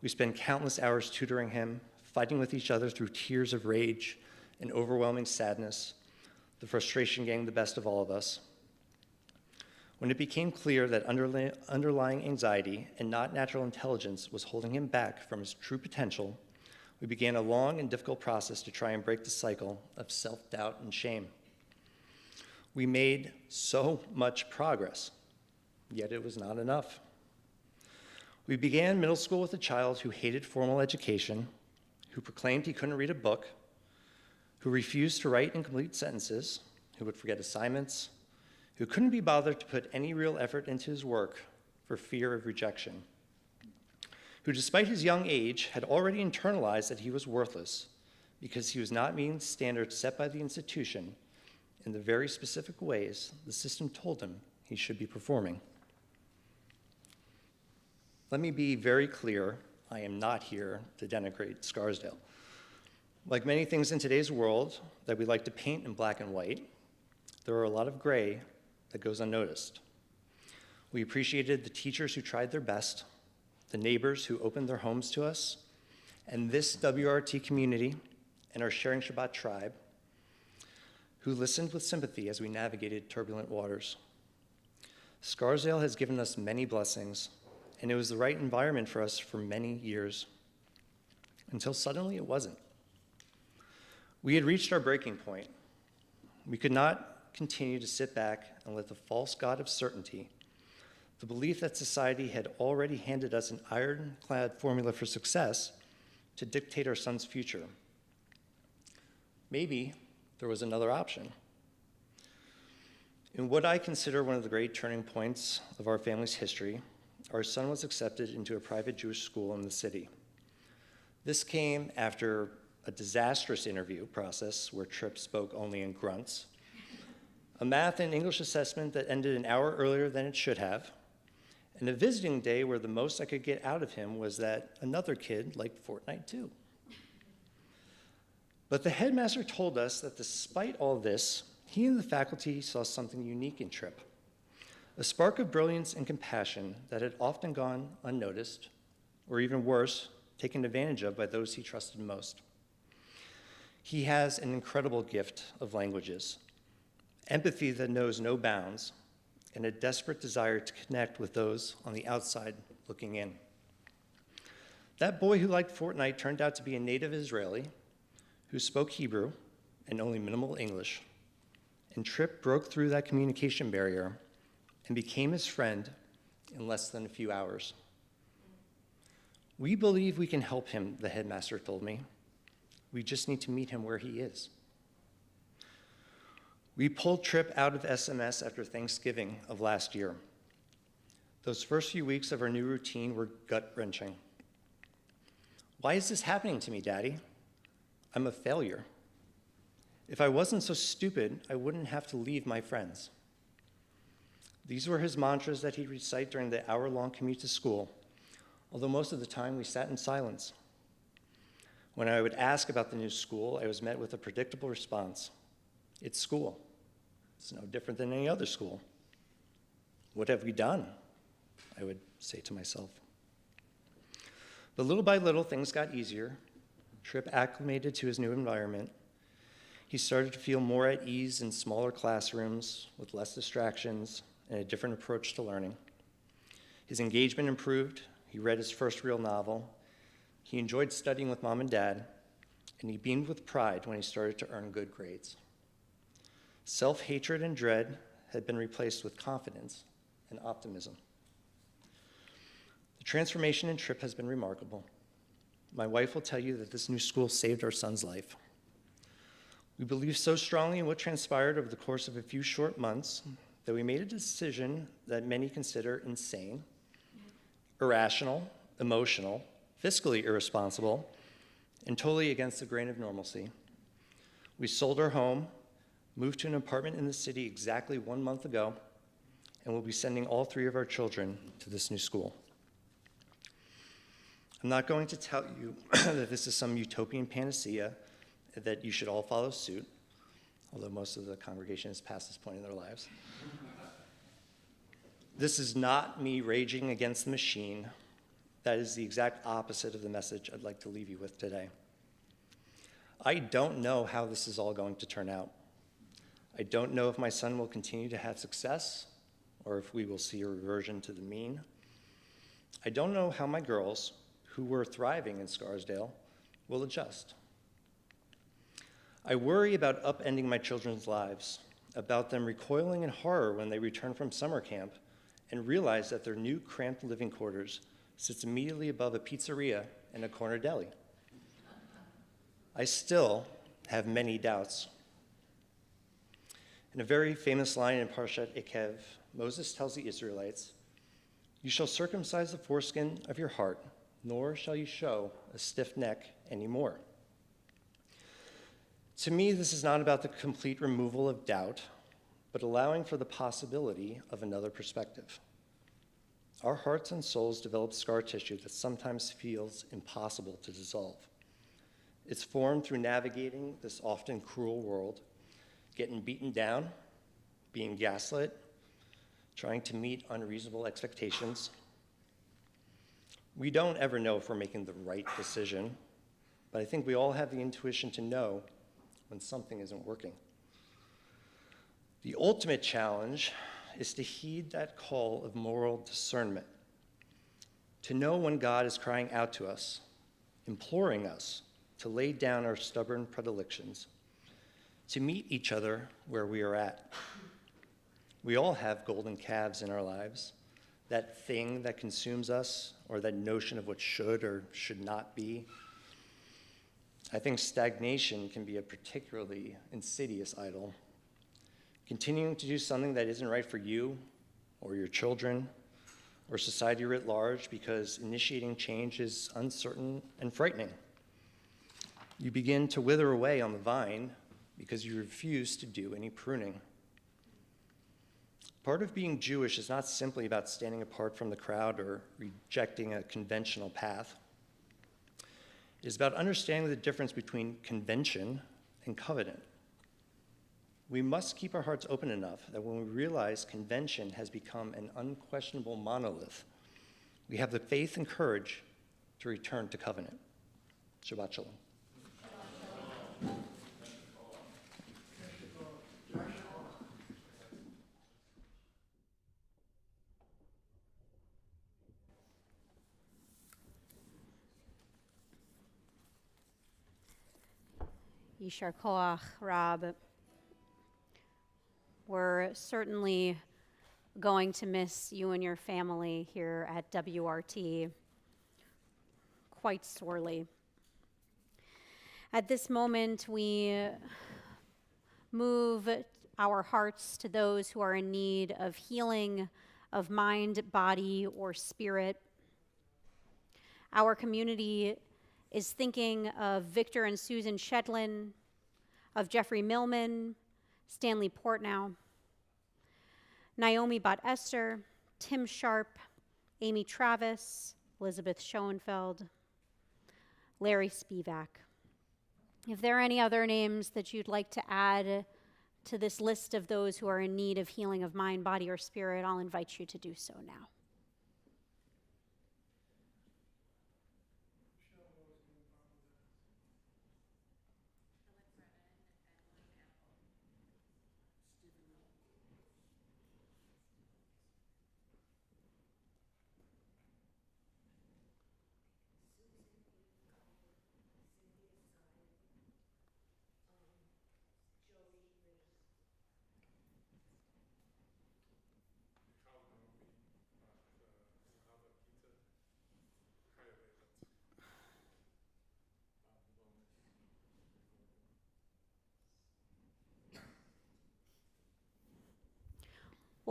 We spent countless hours tutoring him, fighting with each other through tears of rage and overwhelming sadness, the frustration getting the best of all of us. When it became clear that underlying anxiety and not natural intelligence was holding him back from his true potential, we began a long and difficult process to try and break the cycle of self-doubt and shame. We made so much progress, yet it was not enough. We began middle school with a child who hated formal education, who proclaimed he couldn't read a book, who refused to write incomplete sentences, who would forget assignments, who couldn't be bothered to put any real effort into his work for fear of rejection, who despite his young age had already internalized that he was worthless because he was not meeting standards set by the institution in the very specific ways the system told him he should be performing. Let me be very clear, I am not here to denigrate Scarsdale. Like many things in today's world that we like to paint in black and white, there are a lot of gray that goes unnoticed. We appreciated the teachers who tried their best, the neighbors who opened their homes to us, and this WRT community and our Sharing Shabbat tribe who listened with sympathy as we navigated turbulent waters. Scarsdale has given us many blessings, and it was the right environment for us for many years, until suddenly it wasn't. We had reached our breaking point. We could not continue to sit back and let the false god of certainty, the belief that society had already handed us an ironclad formula for success, to dictate our son's future. Maybe there was another option. In what I consider one of the great turning points of our family's history, our son was accepted into a private Jewish school in the city. This came after a disastrous interview process where Tripp spoke only in grunts, a math and English assessment that ended an hour earlier than it should have, and a visiting day where the most I could get out of him was that another kid liked Fortnite too. But the headmaster told us that despite all this, he and the faculty saw something unique in Tripp, a spark of brilliance and compassion that had often gone unnoticed, or even worse, taken advantage of by those he trusted most. He has an incredible gift of languages, empathy that knows no bounds, and a desperate desire to connect with those on the outside looking in. That boy who liked Fortnite turned out to be a native Israeli who spoke Hebrew and only minimal English, and Tripp broke through that communication barrier and became his friend in less than a few hours. We believe we can help him, the headmaster told me. We just need to meet him where he is. We pulled Tripp out of SMS after Thanksgiving of last year. Those first few weeks of our new routine were gut-wrenching. Why is this happening to me, Daddy? I'm a failure. If I wasn't so stupid, I wouldn't have to leave my friends. These were his mantras that he'd recite during the hour-long commute to school, although most of the time we sat in silence. When I would ask about the new school, I was met with a predictable response. It's school. It's no different than any other school. What have we done? I would say to myself. But little by little, things got easier. Tripp acclimated to his new environment. He started to feel more at ease in smaller classrooms with less distractions and a different approach to learning. His engagement improved. He read his first real novel. He enjoyed studying with Mom and Dad, and he beamed with pride when he started to earn good grades. Self-hatred and dread had been replaced with confidence and optimism. The transformation in Tripp has been remarkable. My wife will tell you that this new school saved our son's life. We believe so strongly in what transpired over the course of a few short months that we made a decision that many consider insane, irrational, emotional, fiscally irresponsible, and totally against the grain of normalcy. We sold our home, moved to an apartment in the city exactly 1 month ago, and we'll be sending all 3 of our children to this new school. I'm not going to tell you that this is some utopian panacea that you should all follow suit, although most of the congregation is past this point in their lives. This is not me raging against the machine. That is the exact opposite of the message I'd like to leave you with today. I don't know how this is all going to turn out. I don't know if my son will continue to have success or if we will see a reversion to the mean. I don't know how my girls, who were thriving in Scarsdale, will adjust. I worry about upending my children's lives, about them recoiling in horror when they return from summer camp and realize that their new cramped living quarters sits immediately above a pizzeria and a corner deli. I still have many doubts. In a very famous line in Parshat Ekev, Moses tells the Israelites, "You shall circumcise the foreskin of your heart, nor shall you show a stiff neck anymore." To me, this is not about the complete removal of doubt, but allowing for the possibility of another perspective. Our hearts and souls develop scar tissue that sometimes feels impossible to dissolve. It's formed through navigating this often cruel world, getting beaten down, being gaslit, trying to meet unreasonable expectations. We don't ever know if we're making the right decision, but I think we all have the intuition to know when something isn't working. The ultimate challenge is to heed that call of moral discernment, to know when God is crying out to us, imploring us to lay down our stubborn predilections, to meet each other where we are at. We all have golden calves in our lives, that thing that consumes us, or that notion of what should or should not be. I think stagnation can be a particularly insidious idol. Continuing to do something that isn't right for you or your children or society writ large because initiating change is uncertain and frightening. You begin to wither away on the vine because you refuse to do any pruning. Part of being Jewish is not simply about standing apart from the crowd or rejecting a conventional path. It is about understanding the difference between convention and covenant. We must keep our hearts open enough that when we realize convention has become an unquestionable monolith, we have the faith and courage to return to covenant. Shabbat shalom. Yishar Koach, Rab. We're certainly going to miss you and your family here at WRT quite sorely. At this moment, we move our hearts to those who are in need of healing of mind, body, or spirit. Our community is thinking of Victor and Susan Shedlin, of Jeffrey Millman, Stanley Portnow, Naomi Bat Esther, Tim Sharp, Amy Travis, Elizabeth Schoenfeld, Larry Spivak. If there are any other names that you'd like to add to this list of those who are in need of healing of mind, body, or spirit, I'll invite you to do so now.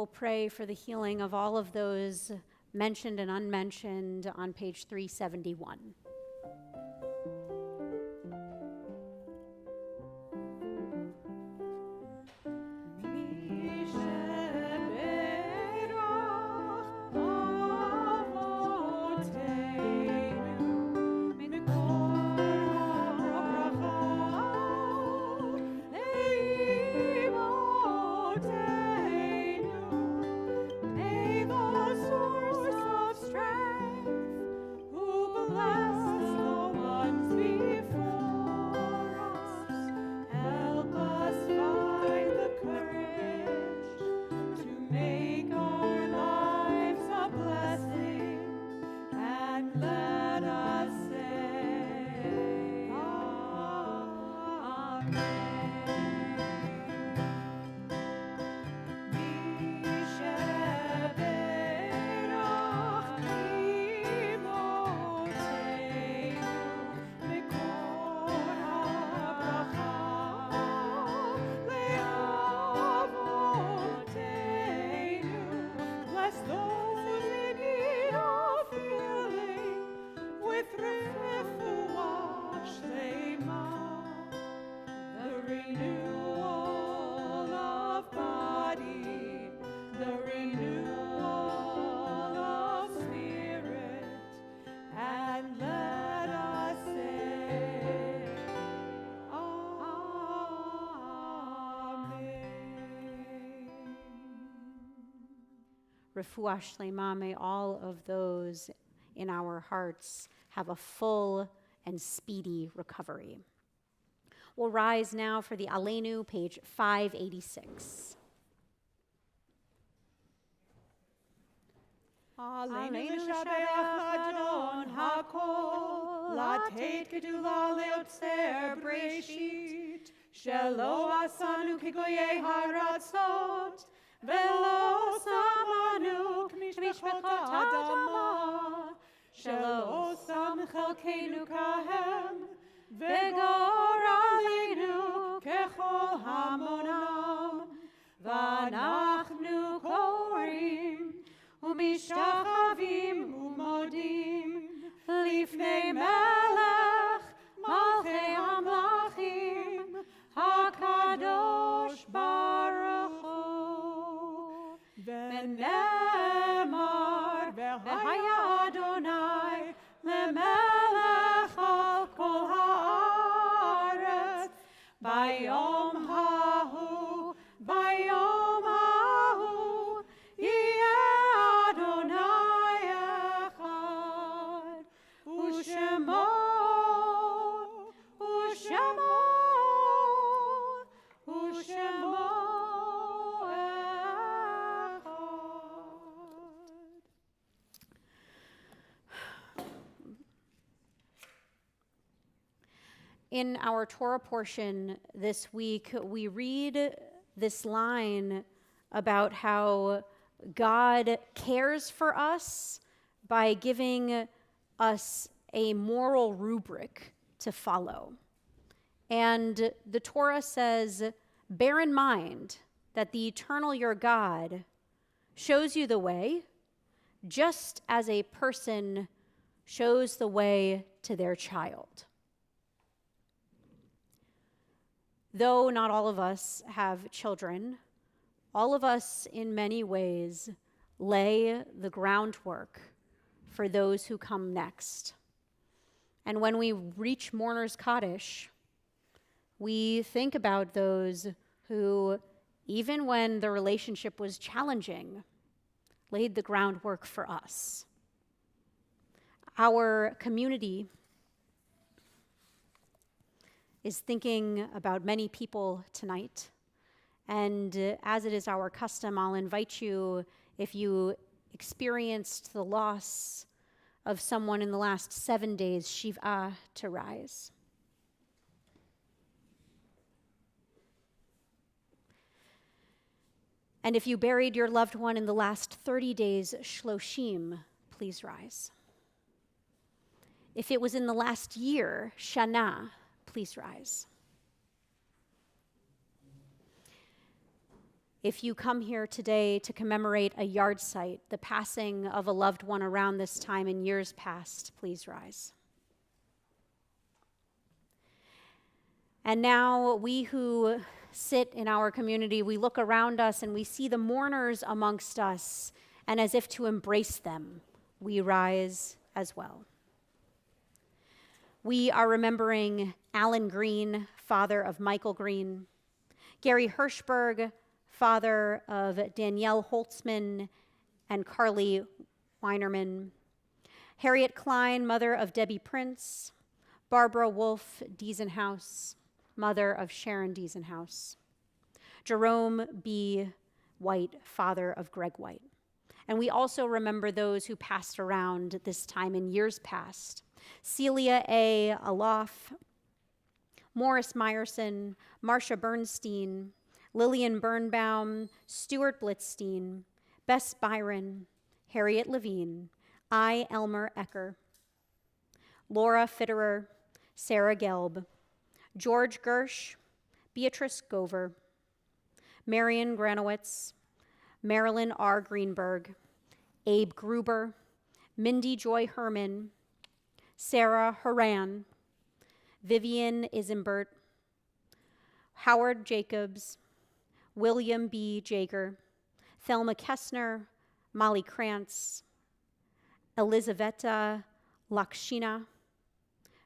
We'll pray for the healing of all of those mentioned and unmentioned on page 371. Refuah Shlema, may all of those in our hearts have a full and speedy recovery. We'll rise now for the Aleinu, page 586. Aleinu l'shabeach l'Adon hakol, lateit gedula leotzer breshit, שלא עשנו כגויי הארצות, ולא שמנו כמשפחות האדמה, שלא שם חלקנו כהם, וגורלנו ככל המונם. ואנחנו קוראים ומשתחווים ומודים לפני מלך מלכי המלכים הקדוש ברוך הוא. ונאמר והיה אדוני למלך על כל הארץ ביום ההוא יהיה אדוני אחד ושמו אחד. In our Torah portion this week, we read this line about how God cares for us by giving us a moral rubric to follow. And the Torah says, bear in mind that the eternal your God shows you the way, just as a person shows the way to their child. Though not all of us have children, all of us in many ways lay the groundwork for those who come next. And when we reach Mourner's Kaddish, we think about those who, even when the relationship was challenging, laid the groundwork for us. Our community is thinking about many people tonight. And as it is our custom, I'll invite you, if you experienced the loss of someone in the last 7 days, Shiv'ah, to rise. And if you buried your loved one in the last 30 days, Shloshim, please rise. If it was in the last year, Shana, please rise. If you come here today to commemorate a yard site, the passing of a loved one around this time in years past, please rise. And now we who sit in our community, we look around us and we see the mourners amongst us, and as if to embrace them, we rise as well. We are remembering Alan Green, father of Michael Green, Gary Hirschberg, father of Danielle Holtzman and Carly Weinerman, Harriet Klein, mother of Debbie Prince, Barbara Wolf Diesenhaus, mother of Sharon Diesenhaus, Jerome B. White, father of Greg White. And we also remember those who passed around this time in years past. Celia A. Aloff, Morris Meyerson, Marcia Bernstein, Lillian Birnbaum, Stuart Blitzstein, Bess Byron, Harriet Levine, I. Elmer Ecker, Laura Fitterer, Sarah Gelb, George Gersh, Beatrice Gover, Marion Granowitz, Marilyn R. Greenberg, Abe Gruber, Mindy Joy Herman, Sarah Horan, Vivian Isimbert, Howard Jacobs, William B. Jager, Thelma Kessner, Molly Krantz, Elizaveta Lakshina,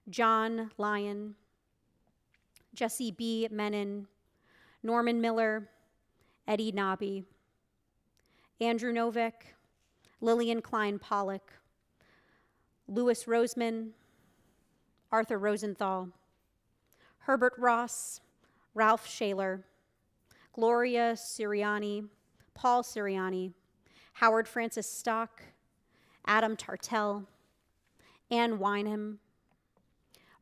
John Lyon, Jesse B. Menon, Norman Miller, Eddie Nobby, Andrew Novick, Lillian Klein Pollock, Louis Roseman, Arthur Rosenthal, Herbert Ross, Ralph Shaler, Gloria Siriani, Paul Siriani, Howard Francis Stock, Adam Tartell, Ann Wynham,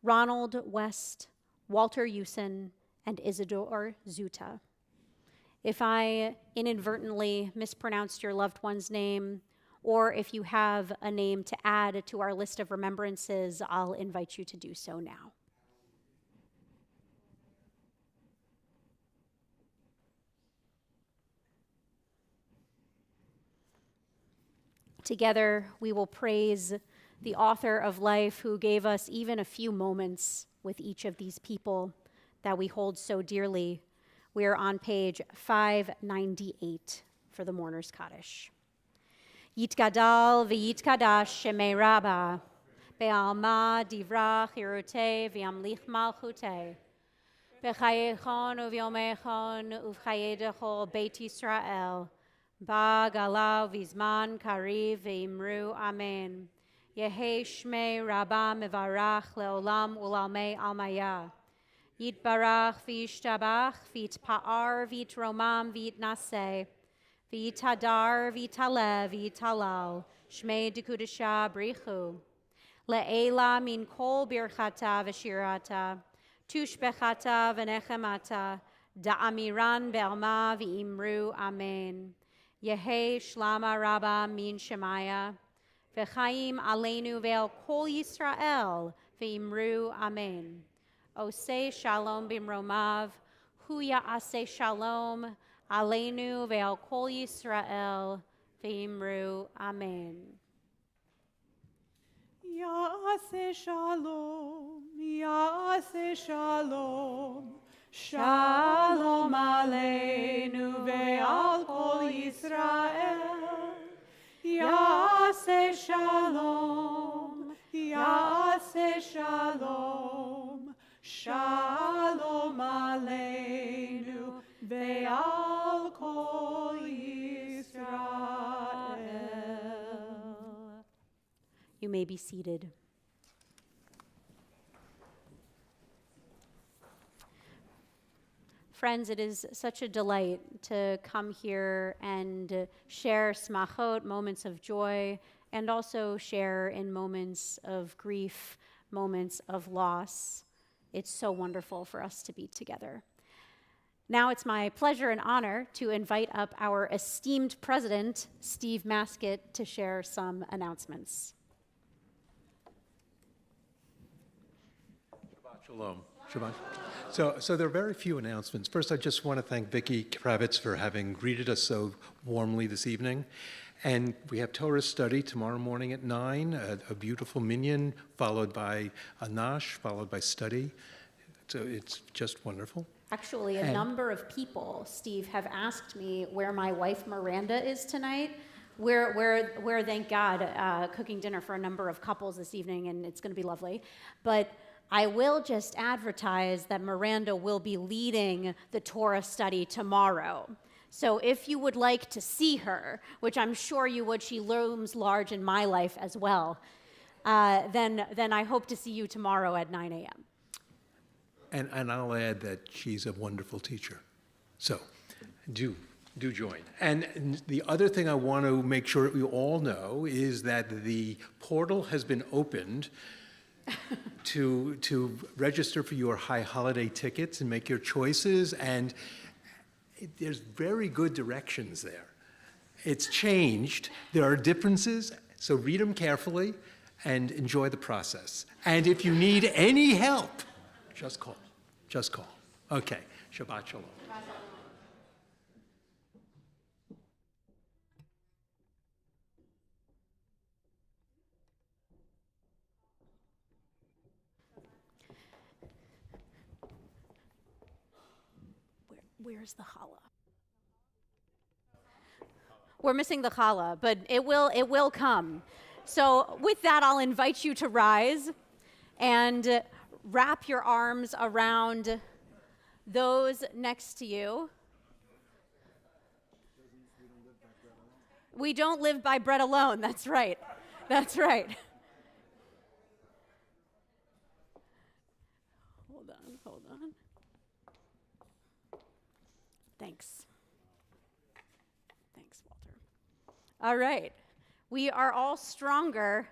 Ronald West, Walter Usen, and Isidore Zuta. If I inadvertently mispronounced your loved one's name, or if you have a name to add to our list of remembrances, I'll invite you to do so now. Together, we will praise the author of life who gave us even a few moments with each of these people that we hold so dearly. We are on page 598 for the Mourner's Kaddish. Yitgadal v'yitkadash shemei Rabba, be'alma divra chirute v'yamlich malchute, b'chayechon uv'yomechon uv'chayedecho Beit Yisrael, ba'gala v'zman kariv v'imru amen. Yehi shmei Rabba mevarach leolam ulalmei almaya. Yitbarach v'yishtabach v'yitpa'ar v'yitromam v'yitnaseh. V'yitadar v'yitale v'yitalal, shmei dekudesha brichu. Le'ela min kol birchata v'shirata, tushbechata v'nechemata, da'amiran be'alma v'imru amen. Yehi shlama rabba min shemaya, v'chaim aleinu ve'al kol Yisrael v'imru amen. Oseh shalom bimromav, hu ya'aseh shalom, Aleinu ve'al kol Yisrael v'imru amen. Ya'aseh shalom, Ya'aseh shalom, Shalom aleinu ve'al kol Yisrael. Ya'aseh shalom, Ya'aseh shalom, Shalom aleinu ve'al kol Yisrael. You may be seated. Friends, it is such a delight to come here and share smachot, moments of joy, and also share in moments of grief, moments of loss. It's so wonderful for us to be together. Now it's my pleasure and honor to invite up our esteemed president, Steve Maskett, to share some announcements. Shabbat shalom. Shabbat. So there are very few announcements. First, I just want to thank Vicki Kravitz for having greeted us so warmly this evening. And we have Torah study tomorrow morning at 9, a beautiful minyan, followed by a nash, followed by study. So it's just wonderful. Actually, a number of people, Steve, have asked me where my wife Miranda is tonight. We're thank God, cooking dinner for a number of couples this evening, and it's going to be lovely. But I will just advertise that Miranda will be leading the Torah study tomorrow. So if you would like to see her, which I'm sure you would, she looms large in my life as well, then I hope to see you tomorrow at 9 a.m. And I'll add that she's a wonderful teacher. So do join. And the other thing I want to make sure you all know is that the portal has been opened to register for your high holiday tickets and make your choices, and there's very good directions there. It's changed. There are differences, so read them carefully and enjoy the process. And if you need any help, just call. Just call. Okay. Shabbat shalom. Where's the challah? We're missing the challah, but it will come. So with that, I'll invite you to rise and wrap your arms around those next to you. We don't live by bread alone. That's right. That's right. Hold on. Thanks, Walter. All right. We are all stronger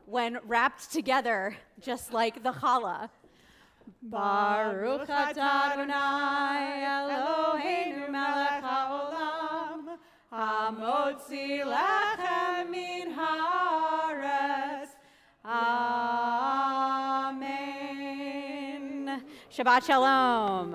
when wrapped together, just like the challah. Baruch atah Adonai Eloheinu melech haolam, hamotzi lechem min haaretz. Amen. Shabbat Shalom.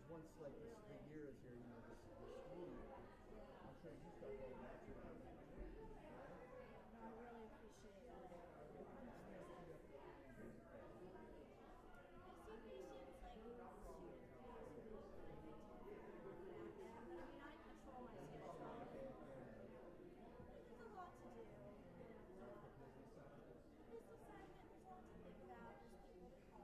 Once like this, the year is here, you know, this school year, I'm sure you start going back to it. I really appreciate it. I see patients like students pass really big and I control my schedule. There's a lot to do and business assignment, there's a lot to think about, there's people to call.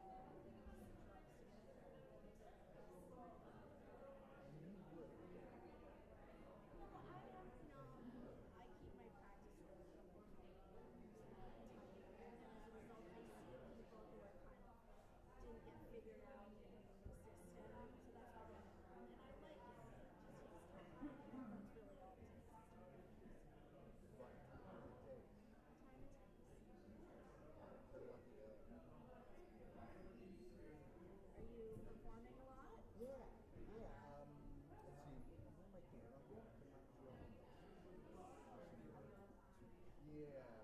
Yeah.